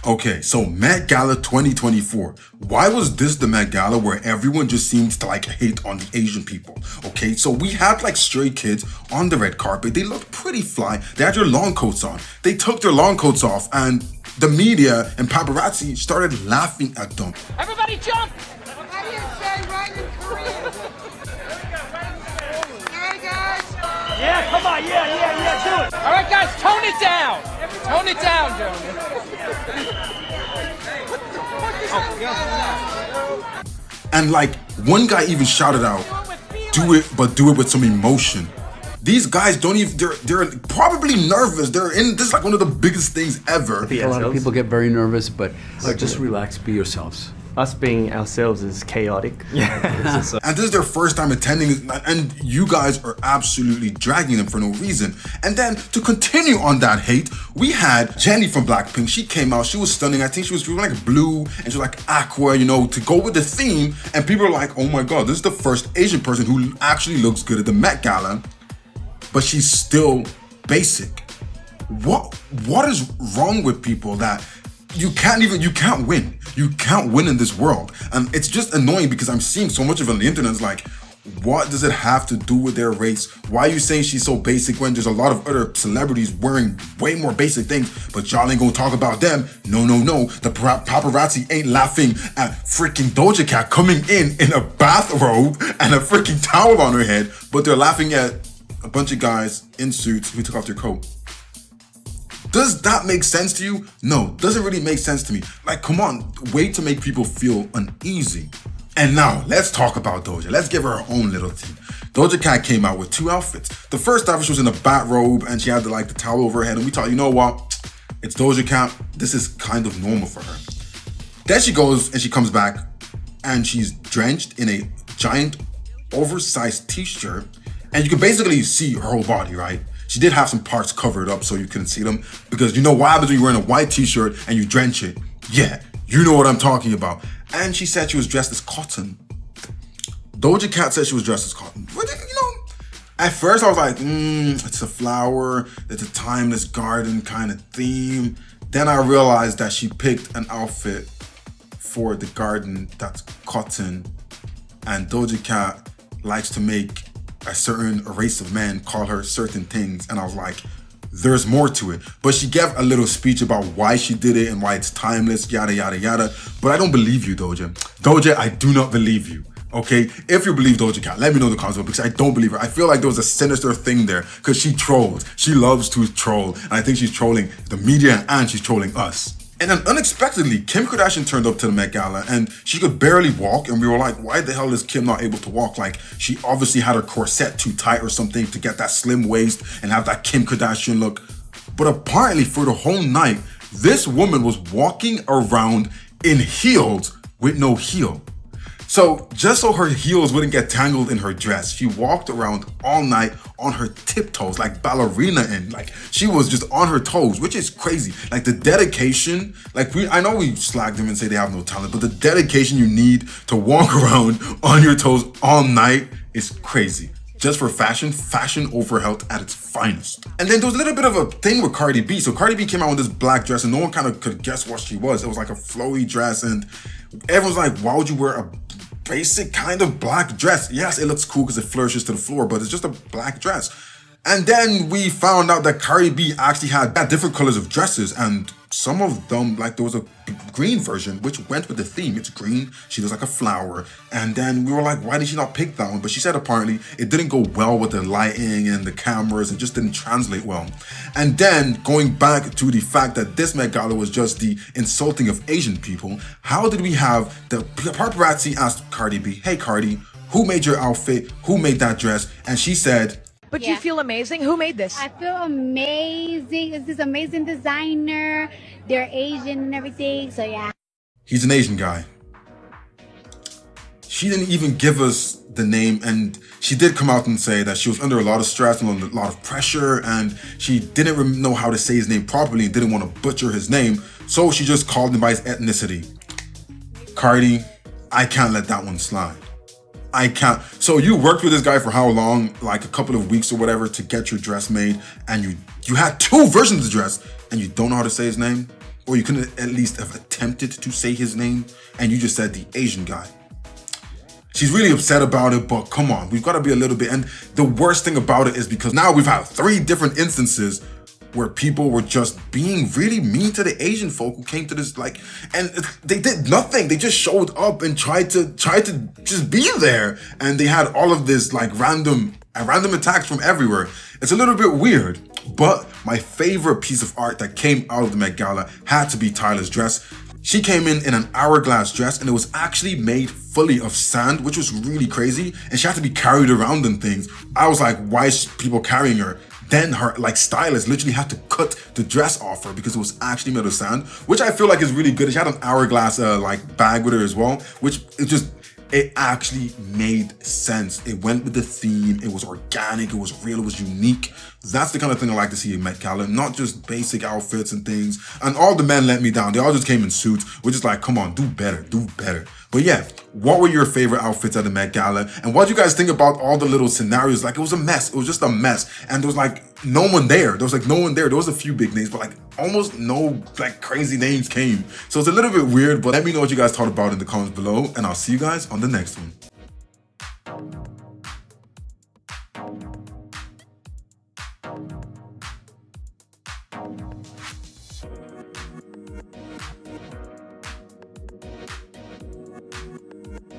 Okay, so Met Gala 2024. Why was this the Met Gala where everyone just seems to like hate on the Asian people? Okay, so we had like stray kids on the red carpet. They looked pretty fly. They had their long coats on. They took their long coats off and the media and paparazzi started laughing at them. Everybody jump! How do you say right in Korean? Hey guys! Yeah, come on, yeah, do it. All right, guys, tone it down. Tone it down, gentlemen. And like one guy even shouted out, "Do it, but do it with some emotion." These guys don't even, they're probably nervous. This is like one of the biggest things ever. A lot of people get very nervous, but just relax, be yourselves. Us being ourselves is chaotic. And this is their first time attending, and you guys are absolutely dragging them for no reason. And then to continue on that hate, we had Jennie from Blackpink. She came out, she was stunning. I think she was wearing like blue and she was like aqua, you know, to go with the theme. And people are like, oh my God, this is the first Asian person who actually looks good at the Met Gala, but she's still basic. What is wrong with people that you can't win. You can't win in this world. And it's just annoying because I'm seeing so much of it on the internet. It's like, what does it have to do with their race? Why are you saying she's so basic when there's a lot of other celebrities wearing way more basic things, but y'all ain't gonna talk about them? No. The paparazzi ain't laughing at freaking Doja Cat coming in a bathrobe and a freaking towel on her head, but they're laughing at a bunch of guys in suits who took off their coat. Does that make sense to you? No, doesn't really make sense to me. Like, come on, way to make people feel uneasy. And now, let's talk about Doja. Let's give her her own little thing. Doja Cat came out with two outfits. The first outfit, she was in a bathrobe and she had the towel over her head. And we thought, you know what? It's Doja Cat. This is kind of normal for her. Then she goes and she comes back and she's drenched in a giant oversized t-shirt. And you can basically see her whole body, right? She did have some parts covered up so you couldn't see them, because you know what happens when you're wearing a white t-shirt and you drench it. Yeah, you know what I'm talking about. And she said she was dressed as cotton. Doja Cat said she was dressed as cotton. But, you know, at first I was like, it's a flower, it's a timeless garden kind of theme. Then I realized that she picked an outfit for the garden that's cotton. And Doja Cat likes to make a certain race of men call her certain things, and I was like, there's more to it. But she gave a little speech about why she did it and why it's timeless, yada yada yada. But I don't believe you, Doja. Doja, I do not believe you. Okay, if you believe Doja Cat, let me know in the comments because I don't believe her. I feel like there was a sinister thing there because she trolls. She loves to troll, and I think she's trolling the media and she's trolling us. And then unexpectedly, Kim Kardashian turned up to the Met Gala and she could barely walk. And we were like, why the hell is Kim not able to walk? Like, she obviously had her corset too tight or something to get that slim waist and have that Kim Kardashian look. But apparently for the whole night, this woman was walking around in heels with no heel. So just so her heels wouldn't get tangled in her dress, she walked around all night on her tiptoes, like ballerina, and like she was just on her toes, which is crazy. Like the dedication, I know we slag them and say they have no talent, but the dedication you need to walk around on your toes all night is crazy. Just for fashion over health at its finest. And then there was a little bit of a thing with Cardi B. So Cardi B came out with this black dress and no one kind of could guess what she was. It was like a flowy dress and everyone's like, why would you wear a basic kind of black dress? Yes, it looks cool because it flourishes to the floor, but it's just a black dress. And then we found out that Cardi B actually had different colors of dresses, and some of them, like there was a green version, which went with the theme. It's green, she looks like a flower. And then we were like, why did she not pick that one? But she said apparently it didn't go well with the lighting and the cameras. It just didn't translate well. And then going back to the fact that this Met Gala was just the insulting of Asian people, how did we have the paparazzi asked Cardi B, hey Cardi, who made your outfit? Who made that dress? And she said, but you feel amazing? Who made this? I feel amazing. It's this amazing designer. They're Asian and everything, so yeah. He's an Asian guy. She didn't even give us the name, and she did come out and say that she was under a lot of stress and under a lot of pressure, and she didn't know how to say his name properly and didn't want to butcher his name, so she just called him by his ethnicity. Cardi, I can't let that one slide. I can't. So you worked with this guy for how long? Like a couple of weeks or whatever to get your dress made, and you had two versions of the dress and you don't know how to say his name? or you couldn't at least have attempted to say his name, and you just said the Asian guy. She's really upset about it, but come on, we've got to be a little bit. And the worst thing about it is because now we've had 3 different instances where people were just being really mean to the Asian folk who came to this, like, and they did nothing. They just showed up and tried to just be there, and they had all of this like random attacks from everywhere. It's a little bit weird, but my favorite piece of art that came out of the Met Gala had to be Tyla's dress. She came in an hourglass dress, and it was actually made fully of sand, which was really crazy, and she had to be carried around and things. I was like, why is people carrying her? Then her like stylist literally had to cut the dress off her because it was actually made of sand, which I feel like is really good. She had an hourglass like bag with her as well, which it actually made sense. It went with the theme. It was organic. It was real. It was unique. That's the kind of thing I like to see in Met Gala, not just basic outfits and things. And all the men let me down. They all just came in suits, which is like, come on, do better, do better. But yeah, what were your favorite outfits at the Met Gala? And what do you guys think about all the little scenarios? Like, it was a mess. It was just a mess. And there was like no one there. There was like no one there. There was a few big names, but like almost no like crazy names came. So it's a little bit weird, but let me know what you guys thought about it in the comments below. And I'll see you guys on the next one.